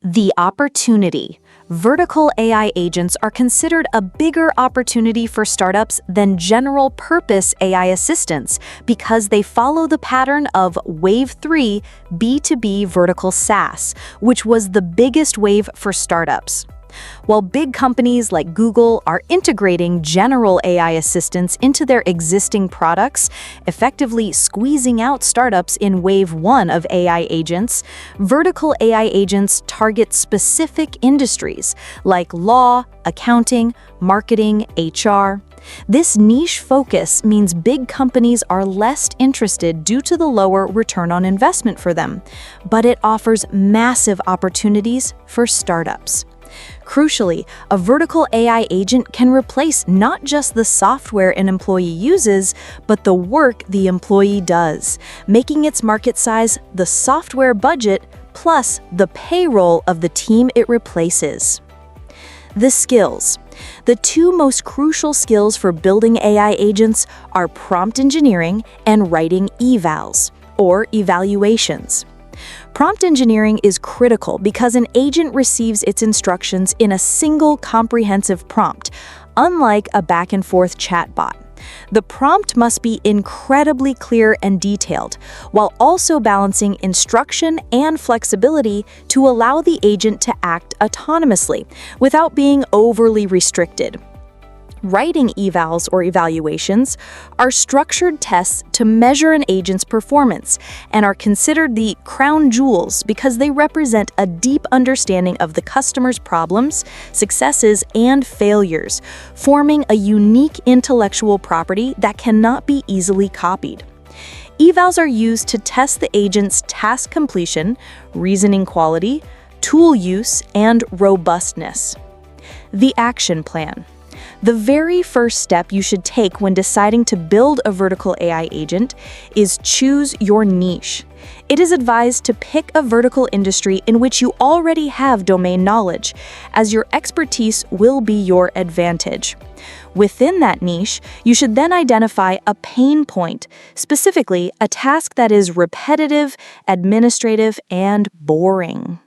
The opportunity. Vertical AI agents are considered a bigger opportunity for startups than general-purpose AI assistants because they follow the pattern of Wave 3 B2B vertical SaaS, which was the biggest wave for startups. While big companies like Google are integrating general AI assistants into their existing products, effectively squeezing out startups in Wave 1 of AI agents, vertical AI agents target specific industries like law, accounting, marketing, HR. This niche focus means big companies are less interested due to the lower return on investment for them, but it offers massive opportunities for startups. Crucially, a vertical AI agent can replace not just the software an employee uses, but the work the employee does, making its market size the software budget plus the payroll of the team it replaces. The skills. The two most crucial skills for building AI agents are prompt engineering and writing evals, or evaluations. Prompt engineering is critical because an agent receives its instructions in a single comprehensive prompt, unlike a back-and-forth chatbot. The prompt must be incredibly clear and detailed, while also balancing instruction and flexibility to allow the agent to act autonomously without being overly restricted. Writing evals or evaluations are structured tests to measure an agent's performance and are considered the crown jewels because they represent a deep understanding of the customer's problems, successes, and failures, forming a unique intellectual property that cannot be easily copied. Evals are used to test the agent's task completion, reasoning quality, tool use, and robustness. The action plan. The very first step you should take when deciding to build a vertical AI agent is choose your niche. It is advised to pick a vertical industry in which you already have domain knowledge, as your expertise will be your advantage. Within that niche, you should then identify a pain point, specifically a task that is repetitive, administrative, and boring.